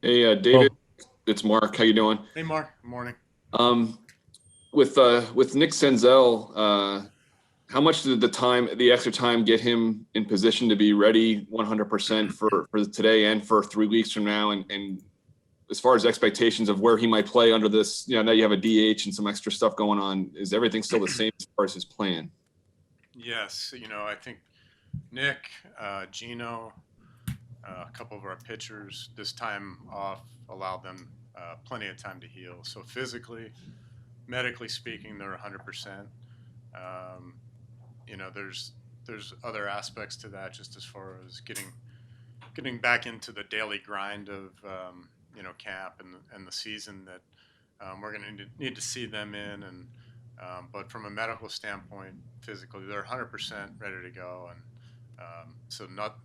Hey, David, Well, it's Mark. How you doing? Hey, Mark. Good morning. Um, with Nick Senzel, how much did the extra time, get him in position to be ready 100% for today and for 3 weeks from now? And as far as expectations of where he might play under this, now you have a DH and some extra stuff going on, is everything still the same as far as his plan? Yes, I think Nick, Gino, a couple of our pitchers, this time off allowed them plenty of time to heal. So physically, medically speaking, they're 100%. Um, there's other aspects to that, just as far as getting back into the daily grind of camp and the season that we're going to need to see them in. And but from a medical standpoint, physically, they're 100% ready to go, and so not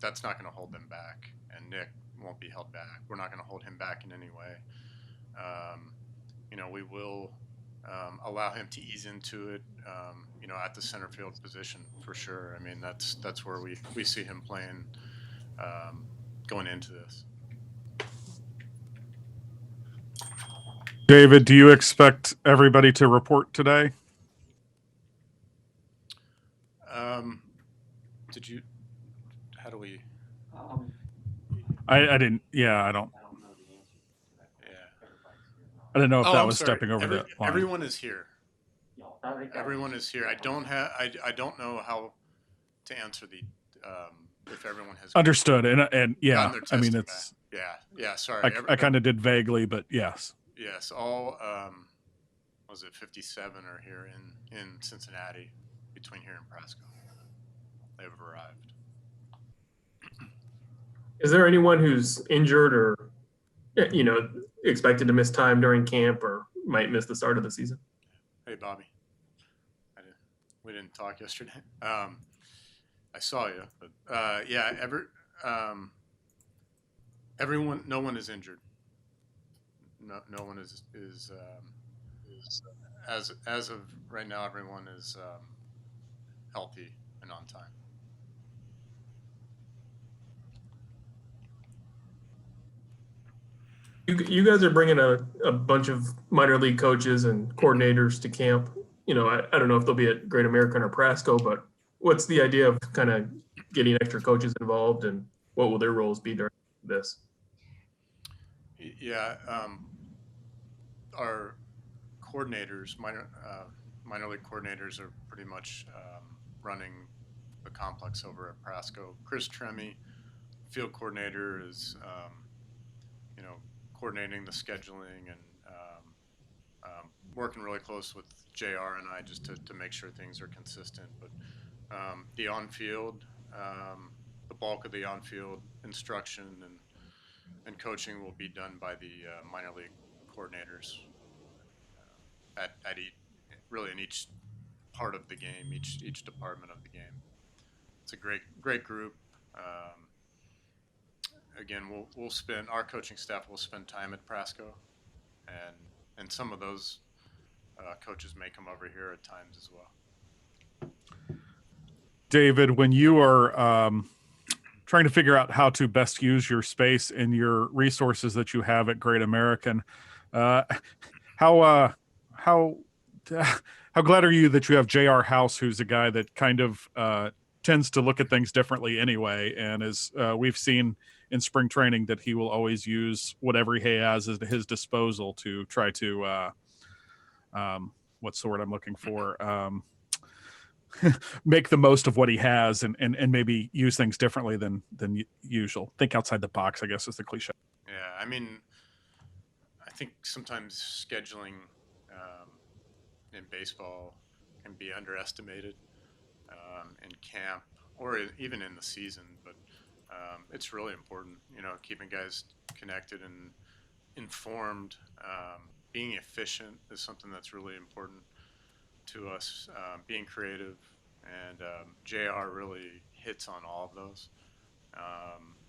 that's not going to hold them back. And Nick won't be held back. We're not going to hold him back in any way. We will allow him to ease into it. At the center field position for sure. I mean, that's where we see him playing um, going into this. David, do you expect everybody to report today? Um, did you? How do we? I didn't. Yeah, I don't. Yeah. I didn't know if Oh, that I'm was sorry. stepping over that line. Everyone is here. Everyone is here. I don't know how to answer the if everyone has Understood. And gotten yeah, their I mean testing back. it's. Yeah. Yeah. Sorry. I kind of did vaguely, but yes. Yes. All was it 57 are here in Cincinnati, between here and Prasco. They've arrived. Is there anyone who's injured or you know expected to miss time during camp or might miss the start of the season? Hey, Bobby. We didn't talk yesterday. I saw you, but yeah, everyone, no one is injured. No one is as of right now. Everyone is healthy and on time. You guys are bringing a bunch of minor league coaches and coordinators to camp. I don't know if they'll be at Great American or Prasco, but what's the idea of kind of getting extra coaches involved and what will their roles be during this? Yeah, our coordinators, minor league coordinators, are pretty much running the complex over at Prasco. Chris Tremy, field coordinator, is you know coordinating the scheduling and working really close with JR and I just to make sure things are consistent. But the on-field, the bulk of the on-field instruction and coaching will be done by the minor league coordinators at each, really in each part of the game, each department of the game. It's a great group. Again, we'll spend our coaching staff will spend time at Prasco, and some of those coaches may come over here at times as well. David, when you are trying to figure out how to best use your space and your resources that you have at Great American, uh, how how how glad are you that you have J.R. House, who's a guy that kind of tends to look at things differently anyway, and as we've seen in spring training, that he will always use whatever he has at his disposal to try to what's the word I'm looking for? Make the most of what he has and maybe use things differently than usual. Think outside the box, I guess, is the cliche. Yeah, I mean, I think sometimes scheduling in baseball can be underestimated in camp or even in the season, but it's really important. Keeping guys connected and informed. Being efficient is something that's really important to us. Being creative, and Jr. really hits on all of those.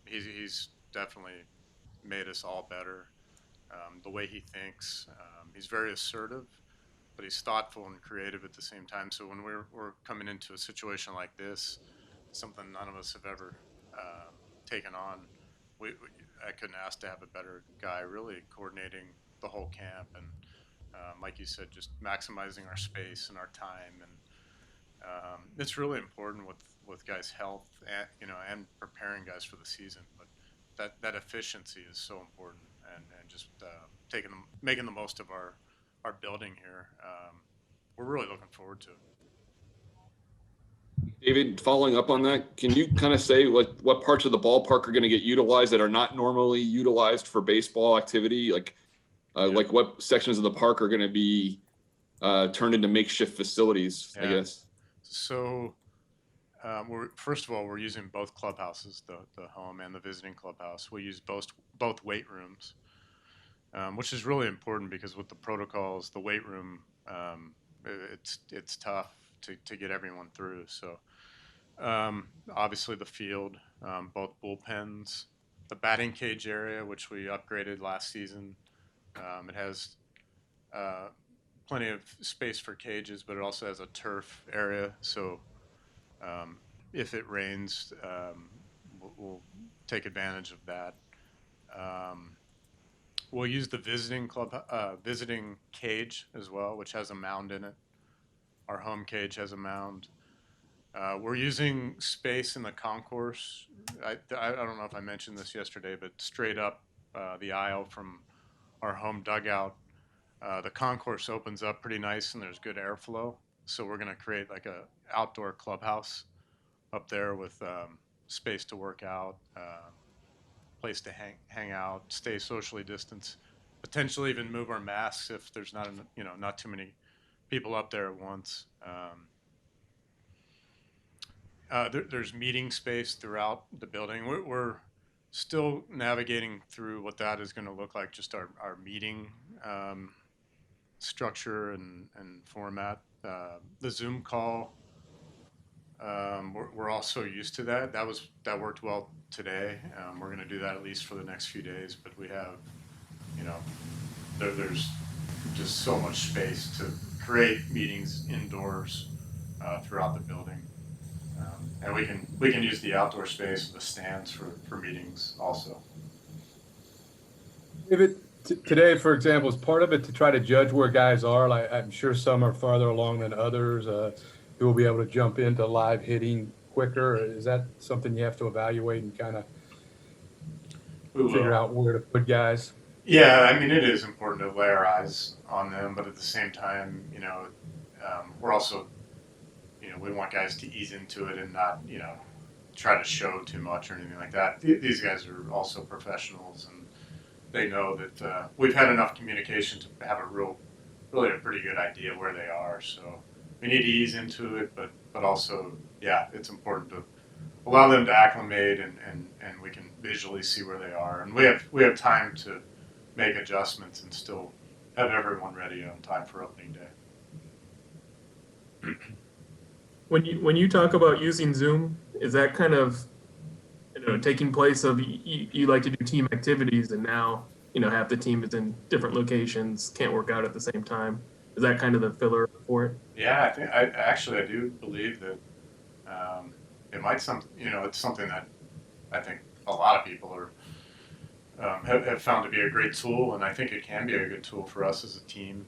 He's definitely made us all better. The way he thinks, he's very assertive, but he's thoughtful and creative at the same time. So when we're coming into a situation like this, something none of us have ever taken on, we I couldn't ask to have a better guy really coordinating the whole camp. And like you said, just maximizing our space and our time. And it's really important with guys' health and, and preparing guys for the season. But that efficiency is so important, and just making the most of our building here. We're really looking forward to it. David, following up on that, can you kind of say what parts of the ballpark are going to get utilized that are not normally utilized for baseball activity? Like what sections of the park are going to be turned into makeshift facilities, I guess? So first of all, we're using both clubhouses, the home and the visiting clubhouse. We use both weight rooms, which is really important because with the protocols, the weight room, it's tough to get everyone through. So obviously the field, both bullpens, the batting cage area, which we upgraded last season. It has plenty of space for cages, but it also has a turf area. So if it rains, we'll take advantage of that. We'll use the visiting cage as well, which has a mound in it. Our home cage has a mound. We're using space in the concourse. I don't know if I mentioned this yesterday, but straight up the aisle from our home dugout, the concourse opens up pretty nice and there's good airflow. So we're going to create like a outdoor clubhouse up there with space to work out, place to hang out, stay socially distanced, potentially even move our masks if there's not too many people up there at once. There's meeting space throughout the building. We're still navigating through what that is going to look like, just our meeting structure and format. The Zoom call, we're also used to that. That worked well today. We're going to do that at least for the next few days, but we have, there's just so much space to create meetings indoors throughout the building. And we can use the outdoor space, the stands for meetings also. Today, for example, is part of it to try to judge where guys are. Like, I'm sure some are farther along than others who will be able to jump into live hitting quicker. Is that something you have to evaluate and kind of figure out where to put guys? Yeah, I mean, it is important to lay our eyes on them, but at the same time, we're also, we want guys to ease into it and not, try to show too much or anything like that. These guys are also professionals, and they know that we've had enough communication to have really a pretty good idea where they are. So we need to ease into it, but also, yeah, it's important to allow them to acclimate and we can visually see where they are. And we have time to make adjustments and still have everyone ready on time for opening day. When you talk about using Zoom, is that kind of taking place of you like to do team activities and now half the team is in different locations, can't work out at the same time? Is that kind of the filler for it? Yeah, I do believe that it might it's something that I think a lot of people have found to be a great tool, and I think it can be a good tool for us as a team.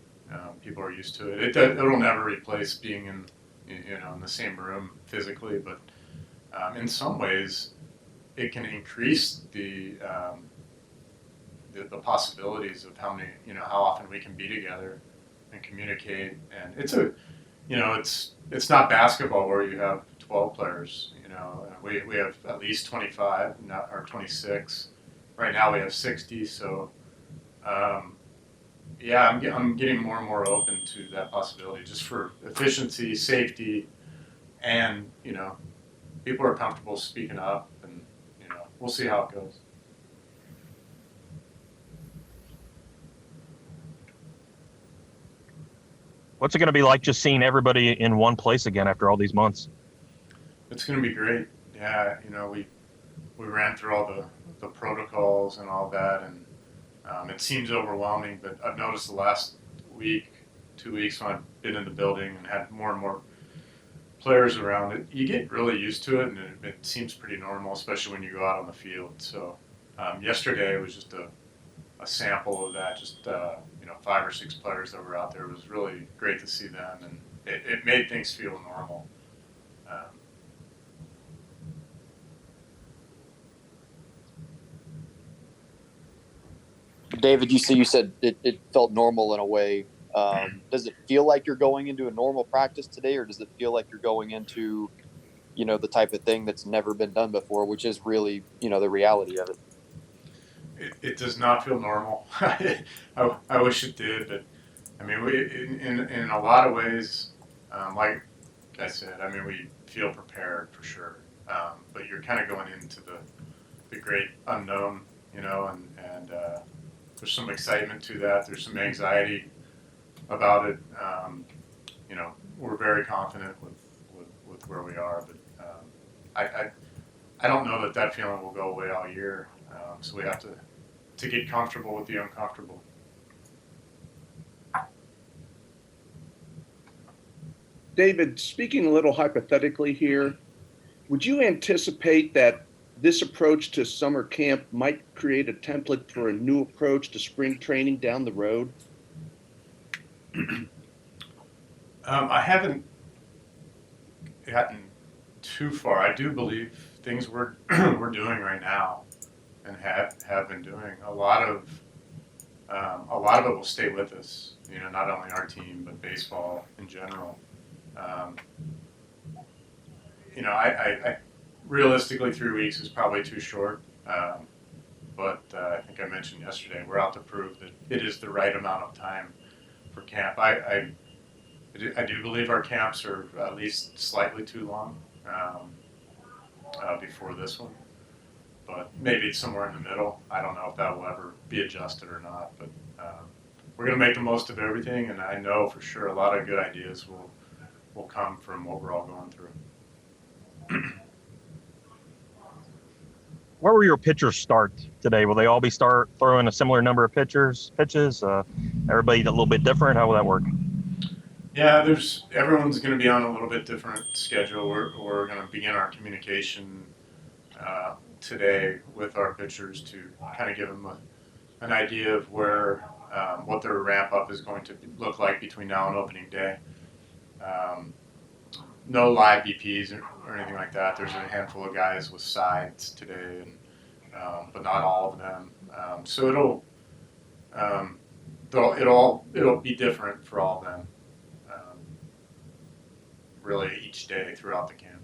People are used to it. It'll never replace being in the same room physically, but in some ways, it can increase the possibilities of how often we can be together and communicate. And it's not basketball where you have 12 players. We have at least 25, or 26. Right now we have 60. So I'm getting more and more open to that possibility, just for efficiency, safety, and people are comfortable speaking up, and we'll see how it goes. What's it going to be like just seeing everybody in one place again after all these months? It's going to be great. Yeah, we ran through all the protocols and all that, and it seems overwhelming, but I've noticed the last week, 2 weeks when I've been in the building and had more and more players around it, you get really used to it, and it seems pretty normal, especially when you go out on the field. So Yesterday was just a sample of that, just 5 or 6 players that were out there. It was really great to see them, and it made things feel normal. David, you said it felt normal in a way. Does it feel like you're going into a normal practice today, or does it feel like you're going into, the type of thing that's never been done before, which is really, the reality of it? It does not feel normal. I wish it did, but I mean, in a lot of ways, like I said, I mean, we feel prepared for sure, but you're kind of going into the great unknown, and there's some excitement to that. There's some anxiety about it. We're very confident with where we are, but I don't know that feeling will go away all year. So we have to get comfortable with the uncomfortable. David, speaking a little hypothetically here, would you anticipate that this approach to summer camp might create a template for a new approach to spring training down the road? I haven't gotten too far. I do believe things we're doing right now and have been doing, a lot of it will stay with us. Not only our team but baseball in general. I realistically 3 weeks is probably too short. But I think I mentioned yesterday, we're out to prove that it is the right amount of time for camp. I do believe our camps are at least slightly too long before this one, but maybe it's somewhere in the middle. I don't know if that will ever be adjusted or not, but we're going to make the most of everything, and I know for sure a lot of good ideas will come from what we're all going through. Where will your pitchers start today? Will they all be start throwing a similar number of pitches? Everybody a little bit different? How will that work? Yeah, everyone's going to be on a little bit different schedule. We're going to begin our communication today with our pitchers to kind of give them an idea of what their ramp up is going to look like between now and opening day. No live BPs or anything like that. There's a handful of guys with sides today, but not all of them. So it'll be different for all of them. Really, each day throughout the camp.